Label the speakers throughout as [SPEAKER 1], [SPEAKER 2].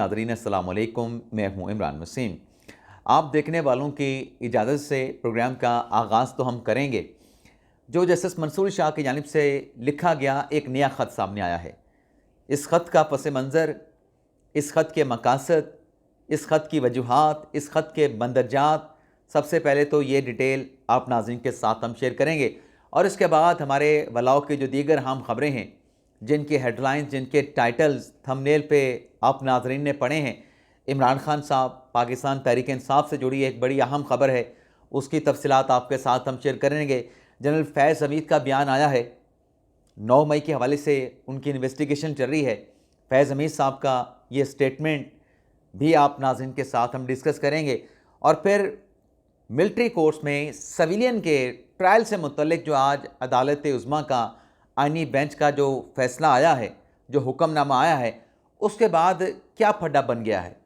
[SPEAKER 1] नाज़रीन अस्सलाम वालेकुम, मैं हूँ इमरान वसीम। आप देखने वालों की इजाज़त से प्रोग्राम का आगाज़ तो हम करेंगे। जो जस्टिस मंसूर शाह की जानिब से लिखा गया एक नया ख़त सामने आया है। इस ख़त का पस मंज़र, इस ख़त के मकासद, इस ख़त की वजूहात, इस ख़त के मंदरजात, सबसे पहले तो ये डिटेल आप नाज़रीन के साथ हम शेयर करेंगे और इसके बाद हमारे वलाओं की जो दीगर अहम ख़बरें हैं, जिनके हेडलाइंस, जिनके टाइटल्स थंबनेल पे आप नाज़रीन ने पढ़े हैं। इमरान खान साहब, पाकिस्तान तहरीक इंसाफ से जुड़ी एक बड़ी अहम ख़बर है, उसकी तफसीलात आपके साथ हम शेयर करेंगे। जनरल फैज़ हमीद का बयान आया है, 9 मई के हवाले से उनकी इन्वेस्टिगेशन चल रही है। फैज़ हमीद साहब का ये स्टेटमेंट भी आप नाज़रीन के साथ हम डिस्कस करेंगे और फिर मिलिट्री कोर्ट्स में सिविलियन के ट्रायल से मुतल्लिक जो आज अदालत उज़्मा का आईनी बेंच का जो फ़ैसला आया है, जो हुक्मनामा आया है, उसके बाद क्या फड्डा बन गया है।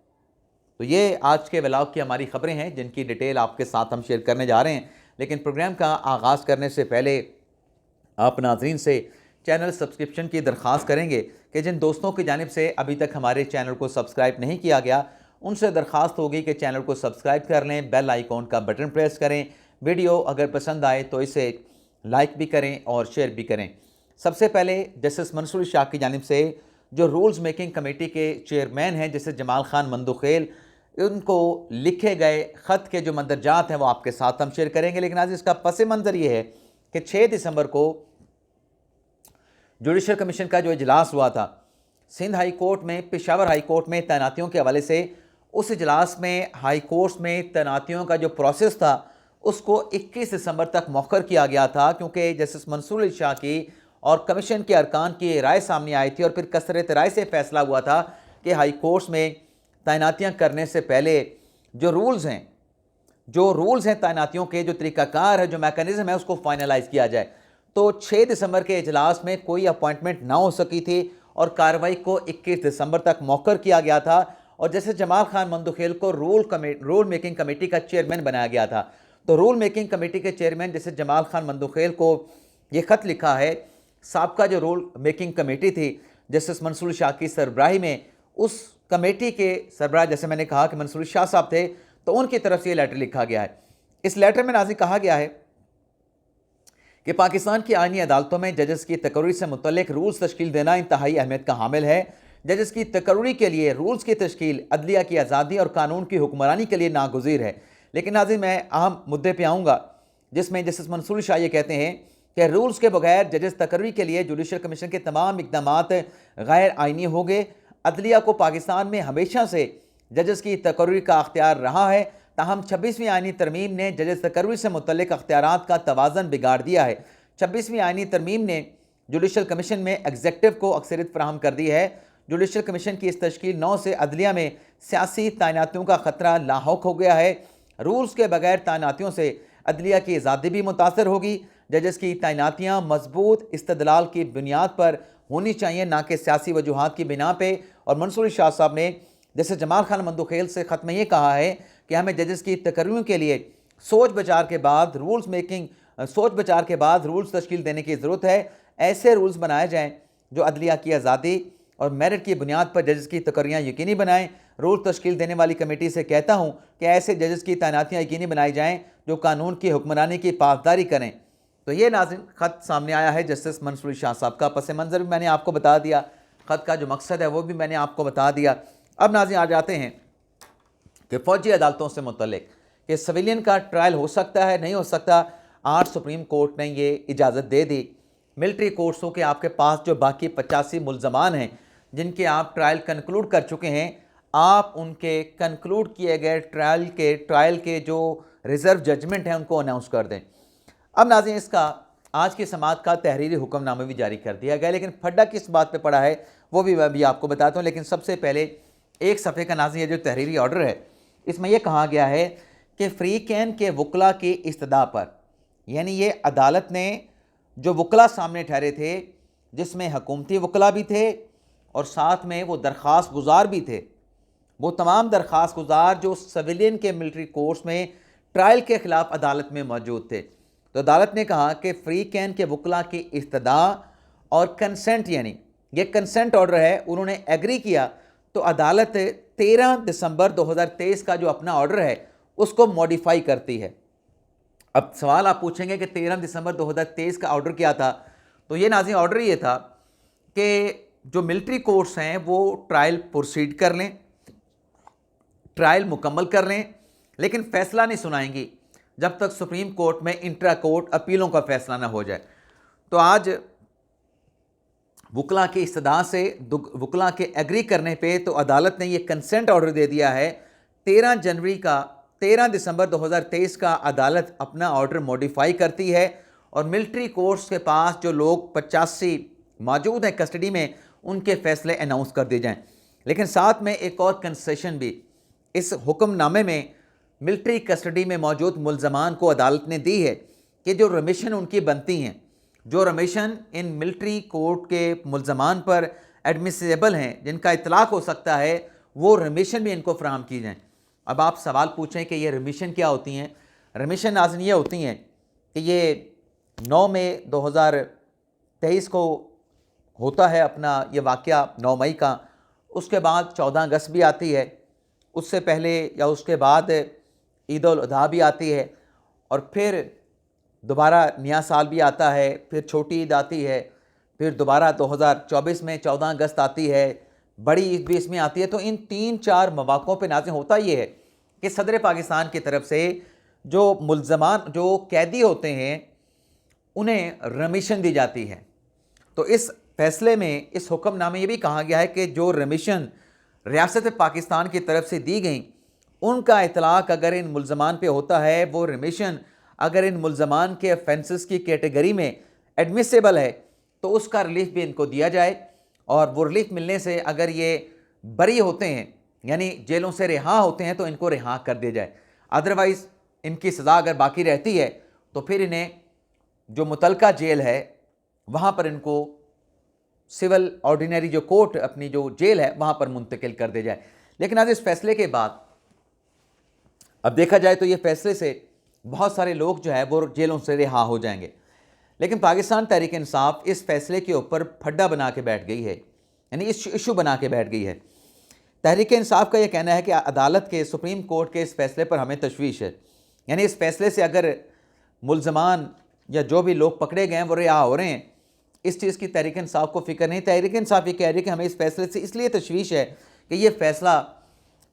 [SPEAKER 1] तो ये आज के व्लॉग की हमारी ख़बरें हैं जिनकी डिटेल आपके साथ हम शेयर करने जा रहे हैं। लेकिन प्रोग्राम का आगाज़ करने से पहले आप नाज़रीन से चैनल सब्सक्रिप्शन की दरख्वास्त करेंगे कि जिन दोस्तों की जानिब से अभी तक हमारे चैनल को सब्सक्राइब नहीं किया गया, उनसे दरख्वास्त होगी कि चैनल को सब्सक्राइब कर लें, बेल आइकॉन का बटन प्रेस करें। वीडियो अगर पसंद आए तो इसे लाइक भी करें और शेयर भी करें। सबसे पहले जस्टिस मंसूर शाह की जानिब से जो रूल्स मेकिंग कमेटी के चेयरमैन हैं जस्टिस जमाल खान मंदुखेल, उनको लिखे गए ख़त के जो मंदरजात हैं वो आपके साथ हम शेयर करेंगे। लेकिन आज इसका पस मंज़र ये है कि 6 दिसंबर को जुडिशल कमीशन का जो इजलास हुआ था सिंध हाई कोर्ट में, पेशावर हाई कोर्ट में तैनातियों के हवाले से, उस इजलास में हाई कोर्ट में तैनातियों का जो प्रोसेस था उसको 21 दिसंबर तक मौखर किया गया था, क्योंकि जस्टिस मंसूर शाह की और कमीशन के अरकान की राय सामने आई थी और फिर कसरत राय से फैसला हुआ था कि हाई कोर्ट्स में तैनातियाँ करने से पहले जो रूल्स हैं तैनातियों के, जो तरीक़ाकार है, जो मैकेनिज़्म है, उसको फाइनलाइज़ किया जाए। तो 6 दिसंबर के इजलास में कोई अपॉइंटमेंट ना हो सकी थी और कार्रवाई को 21 दिसंबर तक मौखर किया गया था और जैसे जमाल खान मंदुखेल को रूल मेकिंग कमेटी का चेयरमैन बनाया गया था। तो रूल मेकिंग कमेटी के चेयरमैन जैसे जमाल खान मंदुखेल को ये ख़त लिखा है। साबका जो रूल मेकिंग कमेटी थी जस्टिस मंसूर शाह की सरबराही में, उस कमेटी के सरबराह जैसे मैंने कहा कि मंसूर शाह साहब थे, तो उनकी तरफ से ये लेटर लिखा गया है। इस लेटर में नाज़िर कहा गया है कि पाकिस्तान की आईनी अदालतों में जजेस की तकर्री से मुतल्लिक रूल्स तश्कील देना इंतहाई अहमियत का हामिल है। जजेस की तकर्री के लिए रूल्स की तश्कील अदलिया की आज़ादी और कानून की हुक्मरानी के लिए नागुज़ीर है। लेकिन नाज़रीन, मैं अहम मुद्दे पर आऊँगा जिसमें जस्टिस मंसूर शाह ये कहते हैं कि रूल्स के बगैर जजेस तकर्री के लिए जुडिशल कमीशन के तमाम इक़दामात गैर आइनी होंगे। अदलिया को पाकिस्तान में हमेशा से जजेस की तकर्री का अख्तियार रहा है, ताहम 26वीं आईनी तरमीम ने जजेस तकर्री से मुतल्लिक अख्तियारात का तवाज़न बिगाड़ दिया है। 26वीं आईनी तरमीम ने जुडिशल कमीशन में एग्जेक्टिव को अक्सरियत फराहम कर दी है। जुडिशल कमीशन की इस तश्कील 9 से अदलिया में सियासी तैनातियों का ख़तरा लाहौक हो गया है। रूल्स के बगैर तैनातियों से अदलिया की आज़ादी भी मुतासर होगी। जजेस की तैनातियाँ मजबूत इस्तदलाल की बुनियाद पर होनी चाहिए, ना कि सियासी वजूहात की बिना पे। और मंसूर शाह साहब ने जैसे जमाल खान मंदुखेल से ख़त में ये कहा है कि हमें जजेस की तकर्रियों के लिए सोच विचार के बाद रूल्स तश्कील देने की ज़रूरत है। ऐसे रूल्स बनाए जाएँ जो अदलिया की आज़ादी और मेरिट की बुनियाद पर जजेस की तकर्रियाँ यकीनी बनाएँ। रूल तश्कील देने वाली कमेटी से कहता हूँ कि ऐसे जजेस की तैनातियाँ यकीनी बनाई जाएँ जो कानून की हुक्मरानी की पासदारी करें। तो ये नाज़रीन ख़त सामने आया है जस्टिस मंसूर शाह साहब का। पस मंज़र भी मैंने आपको बता दिया, ख़त का जो मकसद है वो भी मैंने आपको बता दिया। अब नाज़रीन आ जाते हैं कि फ़ौजी अदालतों से मुतल्लिक कि सिविलियन का ट्रायल हो सकता है, नहीं हो सकता। आज सुप्रीम कोर्ट ने ये इजाज़त दे दी। मिलिट्री कोर्ट्सों के आपके पास जो बाकी 85 मुल्ज़मान हैं जिनके आप ट्रायल कंक्लूड कर चुके हैं, आप उनके कंक्लूड किए गए ट्रायल के जो रिज़र्व जजमेंट हैं उनको अनाउंस कर दें। अब नाज़रीन, इसका आज की समाअत का तहरीरी हुक्मनामा भी जारी कर दिया गया। लेकिन फड्डा किस बात पे पड़ा है वो भी मैं भी आपको बताता हूँ। लेकिन सबसे पहले एक सफ़े का नाज़रीन ये जो तहरीरी ऑर्डर है, इसमें यह कहा गया है कि फ्री कैन के वकला की इस्तदा पर, यानी ये अदालत ने जो वकला सामने ठहरे थे, जिसमें हुकूमती वकला भी थे और साथ में वो दरख्वास्त गुजार भी थे, वो तमाम दरख्वास्त गुजार जो सिविलियन के मिलिट्री कोर्ट्स में ट्रायल के ख़िलाफ़ अदालत में मौजूद थे, तो अदालत ने कहा कि फ्री कैन के वकला की इस्तदा और कंसेंट, यानी ये कंसेंट ऑर्डर है, उन्होंने एग्री किया तो अदालत 13 दिसंबर 2023 का जो अपना ऑर्डर है उसको मॉडिफाई करती है। अब सवाल आप पूछेंगे कि 13 दिसंबर 2023 का ऑर्डर क्या था, तो ये नाज़रीन ऑर्डर ये था कि जो मिलिट्री कोर्ट्स हैं वो ट्रायल प्रोसीड कर लें, ट्रायल मुकम्मल कर लें, लेकिन फ़ैसला नहीं सुनाएंगी जब तक सुप्रीम कोर्ट में इंट्रा कोर्ट अपीलों का फ़ैसला ना हो जाए। तो आज वकला की इस्तदा से वकला के एग्री करने पे तो अदालत ने ये कंसेंट ऑर्डर दे दिया है। 13 दिसंबर 2023 का अदालत अपना ऑर्डर मॉडिफाई करती है और मिलिट्री कोर्ट्स के पास जो लोग 85 मौजूद हैं कस्टडी में, उनके फ़ैसले अनाउंस कर दिए जाएँ। लेकिन साथ में एक और कंसेशन भी इस हुक्मनामे में मिलिट्री कस्टडी में मौजूद मुल्ज़मान को अदालत ने दी है कि जो रमिशन उनकी बनती हैं, जो रमिशन इन मिलिट्री कोर्ट के मुल्ज़मान पर एडमिसिबल हैं, जिनका इतलाक़ हो सकता है, वो रमिशन भी इनको फ़राहम की जाएँ। अब आप सवाल पूछें कि ये रमिशन क्या होती हैं। रमिशन नाज़रीन ये होती हैं कि ये 9 मई 2023 को होता है अपना ये वाक़या, 9 मई का। उसके बाद 14 अगस्त भी आती है, उससे पहले या उसके बाद ईद उल अज़हा भी आती है, और फिर दोबारा नया साल भी आता है, फिर छोटी ईद आती है, फिर दोबारा 2024 में 14 अगस्त आती है, बड़ी ईद भी इसमें आती है। तो इन 3-4 मौक़ों पे नाज़रीन होता ये है कि सदर पाकिस्तान की तरफ से जो मुल्ज़मान, जो कैदी होते हैं, उन्हें रमिशन दी जाती है। तो इस फैसले में, इस हुक्मनामे में ये भी कहा गया है कि जो रमिशन रियासत पाकिस्तान की तरफ से दी गई, उनका इतलाक़ अगर इन मुल्ज़मान पे होता है, वो रमिशन अगर इन मुल्ज़मान के ऑफेंसेस की कैटेगरी में एडमिसिबल है, तो उसका रिलीफ भी इनको दिया जाए। और वो रिलीफ मिलने से अगर ये बरी होते हैं, यानी जेलों से रिहा होते हैं, तो इनको रिहा कर दिया जाए। अदरवाइज़ इनकी सज़ा अगर बाकी रहती है तो फिर इन्हें जो मुतलका जेल है वहाँ पर इनको सिविल ऑर्डिनरी जो कोर्ट, अपनी जो जेल है, वहाँ पर मुंतकिल कर दिया जाए। लेकिन आज इस फैसले के बाद अब देखा जाए तो ये फैसले से बहुत सारे लोग जो है वो जेलों से रिहा हो जाएंगे। लेकिन पाकिस्तान तहरीक इंसाफ इस फैसले के ऊपर फड्डा बना के बैठ गई है, यानी इस इशू बना के बैठ गई है। तहरीक इंसाफ का यह कहना है कि अदालत के, सुप्रीम कोर्ट के इस फैसले पर हमें तशवीश है, यानी इस फैसले से अगर मुल्ज़मान या जो भी लोग पकड़े गए हैं वो रिहा हो रहे हैं, इस चीज़ की तहरीक इंसाफ को फ़िक्र नहीं। तहरीक इंसाफ ये कह रही है कि हमें इस फैसले से इसलिए तशवीश है कि ये फ़ैसला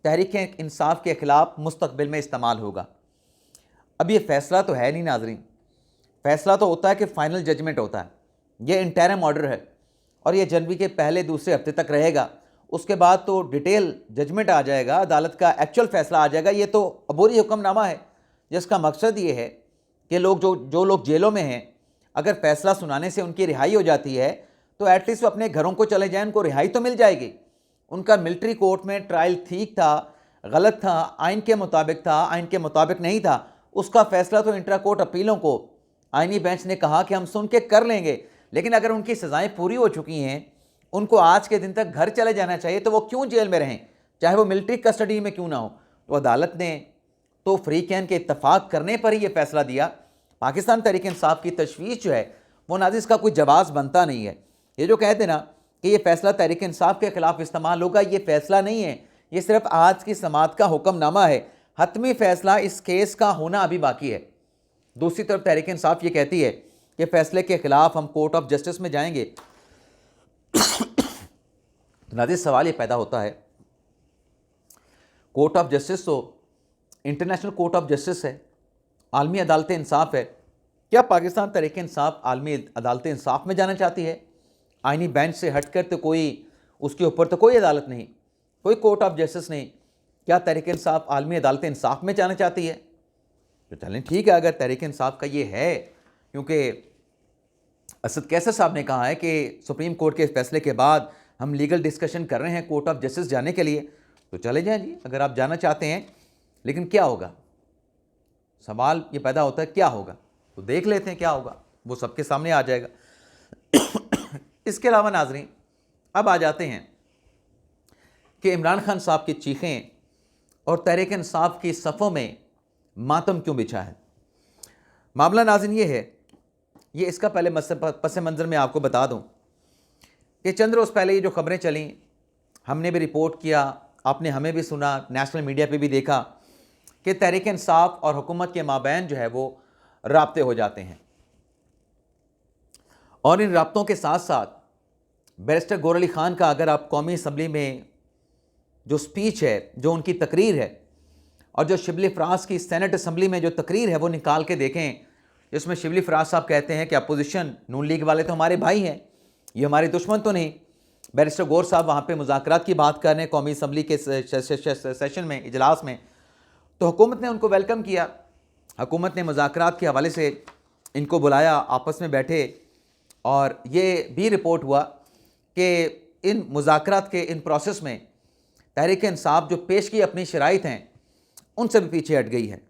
[SPEAKER 1] तहरीक इंसाफ के ख़िलाफ़ मुस्तक़बिल में इस्तेमाल होगा। अब ये फ़ैसला तो है नहीं नाज़रीन, फ़ैसला तो होता है कि फ़ाइनल जजमेंट होता है। ये इंटरिम ऑर्डर है और ये जनवरी के पहले दूसरे हफ्ते तक रहेगा। उसके बाद तो डिटेल जजमेंट आ जाएगा, अदालत का एक्चुअल फ़ैसला आ जाएगा। ये तो अबूरी हुक्मनामा है जिसका मकसद ये है कि लोग जो लोग जेलों में हैं, अगर फ़ैसला सुनाने से उनकी रिहाई हो जाती है तो एटलीस्ट वो अपने घरों को चले जाएँ, उनको रिहाई तो मिल जाएगी। उनका मिलिट्री कोर्ट में ट्रायल ठीक था, गलत था, आइन के मुताबिक था, आइन के मुताबिक नहीं था, उसका फ़ैसला तो इंट्रा कोर्ट अपीलों को आइनी बेंच ने कहा कि हम सुन के कर लेंगे। लेकिन अगर उनकी सज़ाएँ पूरी हो चुकी हैं, उनको आज के दिन तक घर चले जाना चाहिए, तो वो क्यों जेल में रहें, चाहे वो मिलिट्री कस्टडी में क्यों ना हो। तो अदालत ने तो फ्रीकैन के इत्तफाक करने पर ही ये फ़ैसला दिया। पाकिस्तान तहरीक इंसाफ की तशवीश जो है वो नाज़रीन इसका कोई जवाब बनता नहीं है। ये जो कहते ना कि ये फ़ैसला तहरीक इंसाफ के ख़िलाफ़ इस्तेमाल होगा, ये फ़ैसला नहीं है, ये सिर्फ आज की समाअत का हुक्मनामा है। हतमी फ़ैसला इस केस का होना अभी बाकी है। दूसरी तरफ तहरीक इंसाफ ये कहती है कि फ़ैसले के ख़िलाफ़ हम कोर्ट ऑफ जस्टिस में जाएंगे। तो नाज़रीन सवाल ये पैदा होता है, कोर्ट ऑफ जस्टिस तो इंटरनेशनल कोर्ट ऑफ जस्टिस है, आलमी अदालत इंसाफ है। क्या पाकिस्तान तहरीक इंसाफ आलमी अदालत इंसाफ में जाना चाहती है? आइनी बेंच से हटकर तो कोई, उसके ऊपर तो कोई अदालत नहीं, कोई कोर्ट ऑफ जस्टिस नहीं। क्या तहरीक इंसाफ आलमी अदालत इंसाफ में जाना चाहती है? तो चलें ठीक है, अगर तहरीक इंसाफ का ये है, क्योंकि असद कैसर साहब ने कहा है कि सुप्रीम कोर्ट के फैसले के बाद हम लीगल डिस्कशन कर रहे हैं कोर्ट ऑफ जस्टिस जाने के लिए, तो चले जाएं जी, अगर आप जाना चाहते हैं। लेकिन क्या होगा, सवाल ये पैदा होता है क्या होगा, तो देख लेते हैं क्या होगा, वो सबके सामने आ जाएगा। इसके अलावा नाज़रीन अब आ जाते हैं कि इमरान खान साहब की चीखें और तहरीक इंसाफ की सफ़ों में मातम क्यों बिछा है। मामला नाज़रीन ये है, ये इसका पहले पस मंज़र में आपको बता दूं कि चंद रोज़ पहले ये जो ख़बरें चलीं, हमने भी रिपोर्ट किया, आपने हमें भी सुना, नेशनल मीडिया पे भी देखा कि तहरीक इंसाफ और हुकूमत के माबैन जो है वो राब्ते हो जाते हैं। और इन राब्तों के साथ साथ बैरिस्टर गौहर अली ख़ान का अगर आप कौमी असम्बली में जो स्पीच है, जो उनकी तकरीर है, और जो शिबली फराज की सेनेट असम्बली में जो तकरीर है वो निकाल के देखें, जिसमें शिबली फराज साहब कहते हैं कि अपोजिशन नून लीग वाले तो हमारे भाई हैं, ये हमारे दुश्मन तो नहीं। बैरिस्टर गौहर साहब वहाँ पे मुज़ाकरात की बात कर रहे हैं कौमी असम्बली के सेशन में, इजलास में, तो हुकूमत ने उनको वेलकम किया। हुकूमत ने मुज़ाकरात के हवाले से इनको बुलाया, आपस में बैठे, और ये भी रिपोर्ट हुआ कि इन मुज़ाकरात के इन प्रोसेस में तहरीक इंसाफ जो पेश की अपनी शराइत हैं उनसे भी पीछे हट गई है।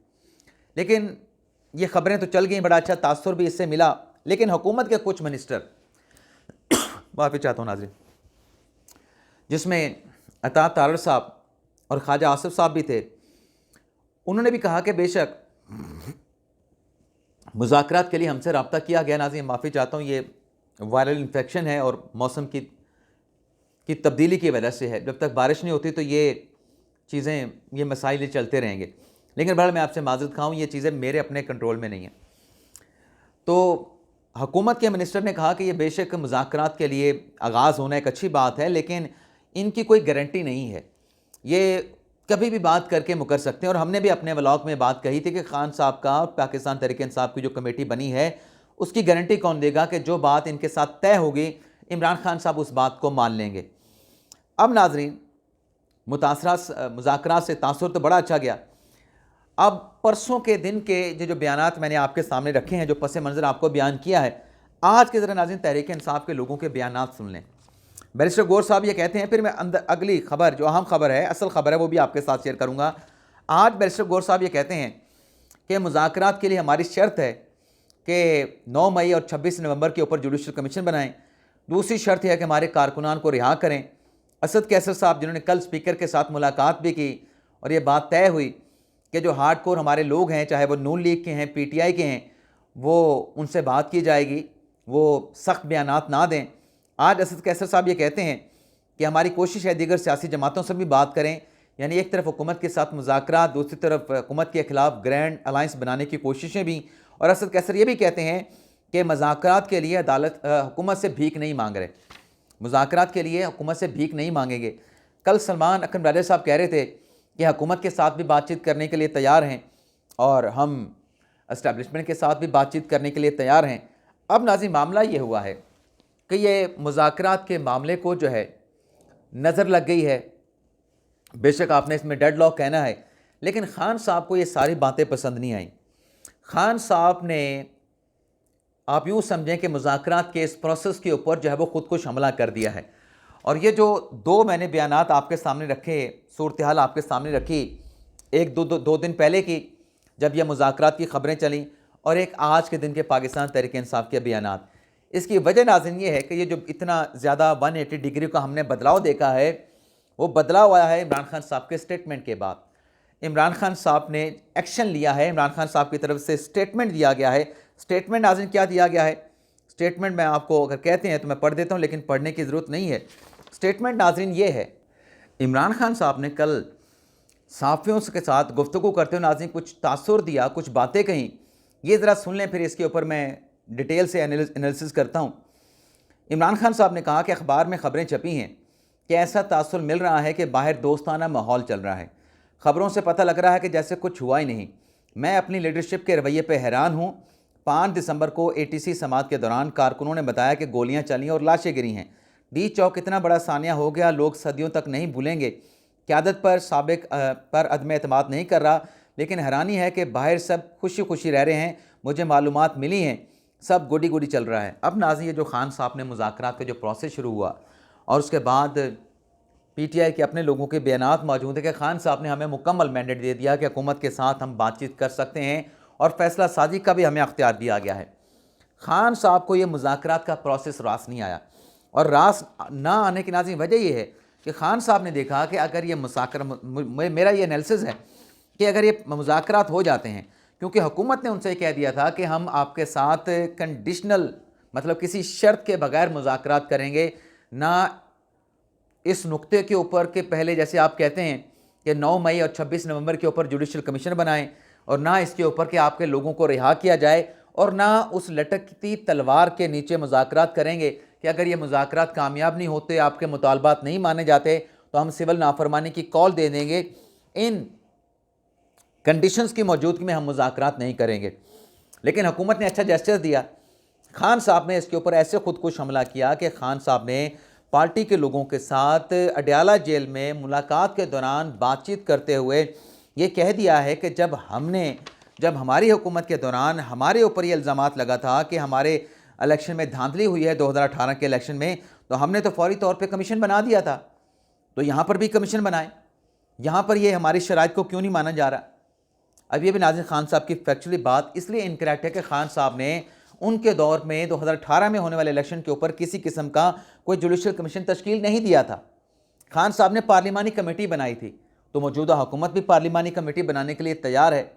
[SPEAKER 1] लेकिन ये ख़बरें तो चल गई, बड़ा अच्छा तासुर भी इससे मिला। लेकिन हुकूमत के कुछ मिनिस्टर, माफ़ी चाहता हूँ नाज़रीन, जिसमें अता तारड़ साहब और ख्वाजा आसिफ साहब भी थे, उन्होंने भी कहा कि बेशक मुज़ाकरात के लिए हमसे रब्ता किया गया। नाज़रीन माफ़ी चाहता हूँ, ये वायरल इन्फेक्शन है और मौसम की तब्दीली की वजह से है। जब तक बारिश नहीं होती तो ये चीज़ें, ये मसाइल चलते रहेंगे। लेकिन बहरहाल मैं आपसे माज़रत खाऊँ, ये चीज़ें मेरे अपने कंट्रोल में नहीं हैं। तो हुकूमत के मिनिस्टर ने कहा कि ये बेशक मुज़ाकरात के लिए आगाज़ होना एक अच्छी बात है, लेकिन इनकी कोई गारंटी नहीं है, ये कभी भी बात करके मुकर सकते हैं। और हमने भी अपने व्लॉग में बात कही थी कि खान साहब का और पाकिस्तान तहरीक इंसाफ की जो कमेटी बनी है उसकी गारंटी कौन देगा कि जो बात इनके साथ तय होगी इमरान खान साहब उस बात को मान लेंगे। अब नाजरीन, मुज़ाकरात से तासुर तो बड़ा अच्छा गया। अब परसों के दिन के जो बयानात मैंने आपके सामने रखे हैं, जो पस मंज़र आपको बयान किया है, आज के ज़रा नाज़रीन तहरीक इंसाफ के लोगों के बयानात सुन लें। बैरिस्टर गौहर साहब ये कहते हैं, फिर मैं अगली खबर, जो अहम खबर है, असल खबर है, वो भी आपके साथ शेयर करूँगा। आज बैरिस्टर गौहर साहब ये कहते हैं कि मुज़ाकरात के लिए हमारी शर्त है कि 9 मई और 26 नवंबर के ऊपर जुडिशल कमीशन बनाएं। दूसरी शर्त है कि हमारे कारकुनान को रिहा करें। असद कैसर साहब, जिन्होंने कल स्पीकर के साथ मुलाकात भी की और ये बात तय हुई कि जो हार्ड कोर हमारे लोग हैं, चाहे वो नून लीग के हैं, PTI के हैं, वो उनसे बात की जाएगी, वो सख्त बयानात ना दें। आज असद कैसर साहब ये कहते हैं कि हमारी कोशिश है दीगर सियासी जमातों से भी बात करें, यानी एक तरफ हुकूमत के साथ मुज़ाकरात, दूसरी तरफ हुकूमत के ख़िलाफ़ ग्रैंड अलाइंस बनाने की कोशिशें भी। और असद कैसर ये भी कहते हैं कि मुज़ाकरात के लिए अदालत हुकूमत से भीख नहीं मांग रहे, मुज़ाकरात के लिए हुकूमत से भीख नहीं मांगेंगे। कल सलमान अकरम राजा साहब कह रहे थे कि हुकूमत के साथ भी बातचीत करने के लिए तैयार हैं और हम एस्टैब्लिशमेंट के साथ भी बातचीत करने के लिए तैयार हैं। अब नाज़रीन मामला ये हुआ है कि ये मुज़ाकरात के मामले को जो है नज़र लग गई है। बेशक आपने इसमें डेडलॉक कहना है, लेकिन ख़ान साहब को ये सारी बातें पसंद नहीं आई। ख़ान साहब ने, आप यूँ समझें कि मुज़ाकरात के इस प्रोसेस के ऊपर जो है वो ख़ुदकुश हमला कर दिया है। और ये जो दो मैंने बयानात आपके सामने रखे, सूरत हाल आपके सामने रखी, एक दो दिन पहले की जब यह मुज़ाकरात की ख़बरें चलीं, और एक आज के दिन के पाकिस्तान तहरीक इंसाफ के बयानात। इसकी वजह नाज़रीन ये है कि ये जो इतना ज़्यादा 180 डिग्री का हमने बदलाव देखा है, वो बदलाव आया है इमरान खान साहब के स्टेटमेंट के बाद। इमरान खान साहब ने एक्शन लिया है, इमरान खान साहब की तरफ से स्टेटमेंट दिया गया है। स्टेटमेंट नाज़रीन क्या दिया गया है? स्टेटमेंट मैं आपको अगर कहते हैं तो मैं पढ़ देता हूँ, लेकिन पढ़ने की ज़रूरत नहीं है। स्टेटमेंट नाज़रीन ये है, इमरान खान साहब ने कल सहाफ़ियों के साथ गुफ्तगू करते हुए नाज़रीन कुछ तासुर दिया, कुछ बातें कहीं, ये ज़रा सुन लें, फिर इसके ऊपर मैं डिटेल से एनालिसिस करता हूँ। इमरान खान साहब ने कहा कि अखबार में ख़बरें छपी हैं कि ऐसा तासुर मिल रहा है कि बाहर दोस्ताना माहौल चल रहा है। ख़बरों से पता लग रहा है कि जैसे कुछ हुआ ही नहीं। मैं अपनी लीडरशिप के रवैये पर हैरान हूँ। 5 दिसंबर को ATC समात के दौरान कारकुनों ने बताया कि गोलियाँ चली और लाशें गिरी हैं। डी चौक इतना बड़ा सानिया हो गया, लोग सदियों तक नहीं भूलेंगे। क़यादत पर साबिक पर अदम एतमाद नहीं कर रहा, लेकिन हैरानी है कि बाहर सब खुशी खुशी रह रहे हैं। मुझे मालूमात मिली हैं, सब गोडी गोडी चल रहा है। अब नाज़रीन, ये जो खान साहब ने मुज़ाकरात का जो प्रोसेस शुरू हुआ और उसके बाद PTI के अपने लोगों के बयानात मौजूद है कि खान साहब ने हमें मुकम्मल मैंडेट दे दिया कि हुकूमत के साथ हम बातचीत कर सकते हैं और फैसला साजी का भी हमें अख्तियार दिया गया है। खान साहब को ये मुज़ाकरात का प्रोसेस रास नहीं आया, और रास ना आने की नाज़रीन वजह ये है कि खान साहब ने देखा कि अगर ये मेरा ये एनालिसिस है कि अगर ये मुज़ाकरात हो जाते हैं, क्योंकि हुकूमत ने उनसे कह दिया था कि हम आपके साथ कंडीशनल, मतलब किसी शर्त के बगैर मुज़ाकरात करेंगे, ना इस नुक्ते के ऊपर कि पहले जैसे आप कहते हैं कि 9 मई और 26 नवंबर के ऊपर जुडिशल कमीशन बनाएं, और ना इसके ऊपर कि आपके लोगों को रिहा किया जाए, और ना उस लटकती तलवार के नीचे मुज़ाकरात करेंगे कि अगर ये मुज़ाकरात कामयाब नहीं होते, आपके मुतालबात नहीं माने जाते, तो हम सिविल नाफरमानी की कॉल दे देंगे। इन कंडीशंस की मौजूदगी में हम मुज़ाकरात नहीं करेंगे। लेकिन हुकूमत ने अच्छा जेस्चर दिया। खान साहब ने इसके ऊपर ऐसे खुदकुश हमला किया कि खान साहब ने पार्टी के लोगों के साथ अडयाला जेल में मुलाकात के दौरान बातचीत करते हुए ये कह दिया है कि जब हमारी हुकूमत के दौरान हमारे ऊपर ये इल्ज़ामात लगा था कि हमारे इलेक्शन में धांधली हुई है 2018 के इलेक्शन में, तो हमने तो फौरी तौर पे कमीशन बना दिया था, तो यहाँ पर भी कमीशन बनाए, यहाँ पर ये हमारी शराइत को क्यों नहीं माना जा रहा। अब ये भी नाज़िर खान साहब की फैक्चुअली बात इसलिए इनकरेक्ट है कि खान साहब ने उनके दौर में 2018 में होने वाले इलेक्शन के ऊपर किसी किस्म का कोई जुडिशल कमीशन तश्कील नहीं दिया था। खान साहब ने पार्लिमानी कमेटी बनाई थी, तो मौजूदा हुकूमत भी पार्लिमानी कमेटी बनाने के लिए तैयार है।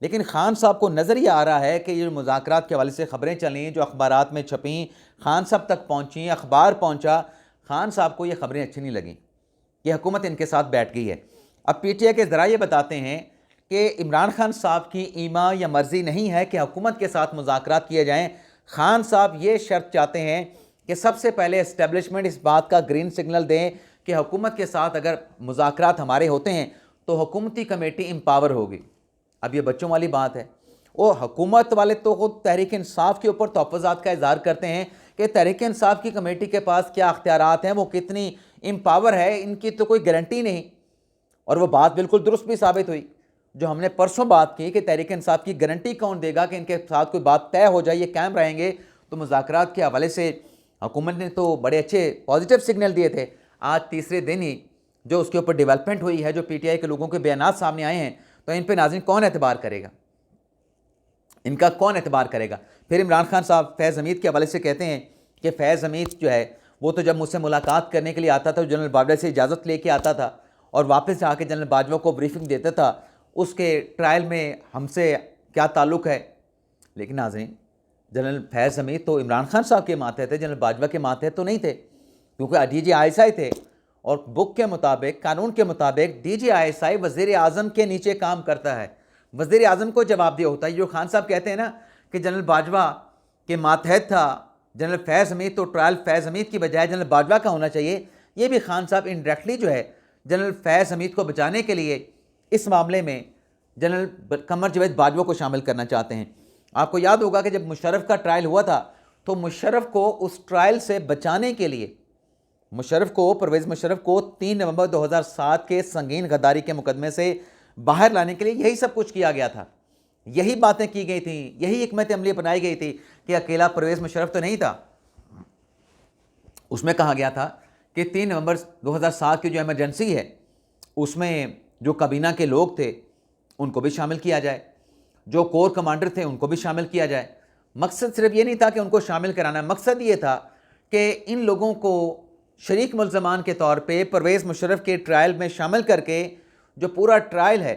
[SPEAKER 1] लेकिन खान साहब को नज़र ये आ रहा है कि ये मुज़ाकरात के हवाले से ख़बरें चलीं, जो अखबारात में छपीं, खान साहब तक पहुँची, अखबार पहुँचा, खान साहब को ये ख़बरें अच्छी नहीं लगीं कि हुकूमत इनके साथ बैठ गई है। अब PTI के ज़रा ये बताते हैं कि इमरान खान साहब की ईमा या मर्ज़ी नहीं है कि हुकूमत के साथ मुज़ाकरात किए जाएँ। खान साहब ये शर्त चाहते हैं कि सबसे पहले इस्टेब्लिशमेंट इस बात का ग्रीन सिग्नल दें कि हुकूमत के साथ अगर मुज़ाकरात हमारे होते हैं तो हुकूमती कमेटी एम्पावर होगी। अब ये बच्चों वाली बात है। वो हुकूमत वाले तो खुद तहरीक इंसाफ के ऊपर तहफ़्फ़ुज़ात का इज़हार करते हैं कि तहरीक इंसाफ की कमेटी के पास क्या अख्तियारात हैं, वो कितनी एम्पावर है, इनकी तो कोई गारंटी नहीं। और वो बात बिल्कुल दुरुस्त भी साबित हुई जो हमने परसों बात की कि तहरीक इंसाफ की गारंटी कौन देगा कि इनके साथ कोई बात तय हो जाए, ये कायम रहेंगे। तो मुज़ाकरात के हवाले से हुकूमत ने तो बड़े अच्छे पॉजिटिव सिग्नल दिए थे। आज तीसरे दिन ही जो उसके ऊपर डेवलपमेंट हुई है, जो PTI के लोगों के बयानात सामने आए हैं, तो इन पर नाज़रीन कौन एतबार करेगा, इनका कौन एतबार करेगा। फिर इमरान खान साहब फैज़ हमीद के हवाले से कहते हैं कि फैज़ हमीद जो है वो तो जब मुझसे मुलाकात करने के लिए आता था, जनरल बाजवा से इजाज़त लेके आता था और वापस आके जनरल बाजवा को ब्रीफिंग देता था, उसके ट्रायल में हमसे क्या ताल्लुक़ है। लेकिन नाज़रीन, जनरल फैज़ हमीद तो इमरान खान साहब के मातहत थे, जनरल बाजवा के मातहत तो नहीं थे, क्योंकि DGI थे और बुक के मुताबिक, कानून के मुताबिक DGI वज़ीर आज़म के नीचे काम करता है, वज़ीर आज़म को जवाबदेह होता है। जो खान साहब कहते हैं ना कि जनरल बाजवा के मातहत था जनरल फैज़ हमीद, तो ट्रायल फैज़ हमीद की बजाय जनरल बाजवा का होना चाहिए। ये भी खान साहब इनडायरेक्टली जो है जनरल फैज़ हमीद को बचाने के लिए इस मामले में जनरल कमर जावेद बाजवा को शामिल करना चाहते हैं। आपको याद होगा कि जब मुशर्रफ का ट्रायल हुआ था तो मुशर्रफ को उस ट्रायल से बचाने के लिए परवेज़ मुशर्रफ को 3 नवंबर 2007 के संगीन गद्दारी के मुकदमे से बाहर लाने के लिए यही सब कुछ किया गया था, यही बातें की गई थी, यही हिकमत अमली अपनाई गई थी कि अकेला परवेज़ मुशर्रफ तो नहीं था। उसमें कहा गया था कि 3 नवंबर 2007 की जो इमरजेंसी है उसमें जो काबीना के लोग थे उनको भी शामिल किया जाए, जो कोर कमांडर थे उनको भी शामिल किया जाए। मकसद सिर्फ ये नहीं था कि उनको शामिल कराना, मकसद ये था कि इन लोगों को शरीक मुल्ज़मान के तौर पे परवेज़ मुशर्रफ के ट्रायल में शामिल करके जो पूरा ट्रायल है,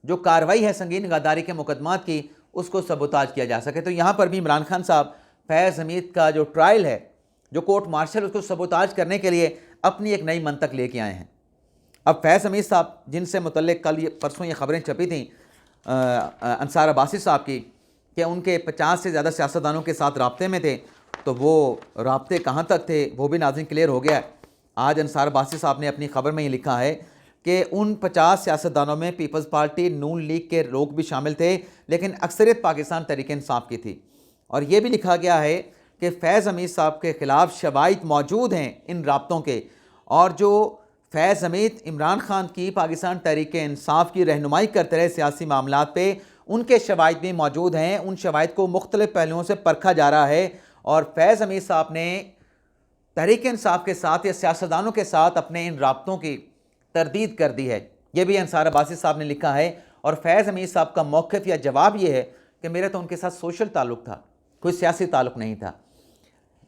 [SPEAKER 1] जो कार्रवाई है संगीन गद्दारी के मुकदमात की, उसको सबूताज किया जा सके। तो यहाँ पर भी इमरान खान साहब फैज़ हमीद का जो ट्रायल है, जो कोर्ट मार्शल, उसको सबूताज करने के लिए अपनी एक नई मंतक लेके आए हैं। अब फैज़ हमीद साहब जिनसे मुतल्लिक कल परसों ये खबरें छपी थी अंसार अब्बासी साहब की कि उनके 50 से ज़्यादा सियासतदानों के साथ राब्ते में थे, तो वो राब्ते कहाँ तक थे वो भी नाज़रीन क्लियर हो गया है। आज अंसार अब्बासी साहब ने अपनी खबर में ये लिखा है कि उन 50 सियासतदानों में पीपल्स पार्टी, नून लीग के लोग भी शामिल थे, लेकिन अक्सरियत पाकिस्तान तहरीक इंसाफ की थी। और ये भी लिखा गया है कि फैज़ हमीद साहब के ख़िलाफ़ शवाहिद मौजूद हैं इन राब्तों के, और जो फैज़ हमीद इमरान खान की पाकिस्तान तहरीक इंसाफ की रहनुमाई करते रहे सियासी मामलात पे, उनके शवाहिद भी मौजूद हैं। उन शवाहिद को मुख्तलिफ पहलुओं से परखा जा रहा है और फैज़ हमीद साहब ने तहरीक इंसाफ के साथ या सियासतदानों के साथ अपने इन राब्तों की तरदीद कर दी है। ये भी अंसार अब्बासी साहब ने लिखा है। और फैज़ हमीद साहब का मौक़िफ़ या जवाब ये है कि मेरा तो उनके साथ सोशल ताल्लुक़ था, कोई सियासी ताल्लुक़ नहीं था।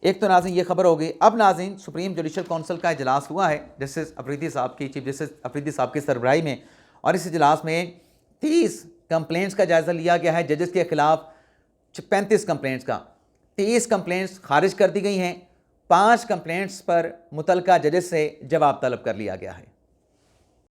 [SPEAKER 1] एक तो नाज़रीन ये खबर होगी। अब नाज़रीन सुप्रीम जुडिशल काउंसिल का इजलास हुआ है जस्टिस अफरीदी साहब की, चीफ जस्टिस अफरीदी साहब की सरबराही में, और इस इजलास में 30 कंप्लेंट्स का जायज़ा लिया गया है। जजेस के ख़िलाफ़ 35 कंप्लेंट्स का 30 कंप्लेंट्स खारिज कर दी गई हैं 5 कंप्लेंट्स पर मुतलका जजेस से जवाब तलब कर लिया गया है।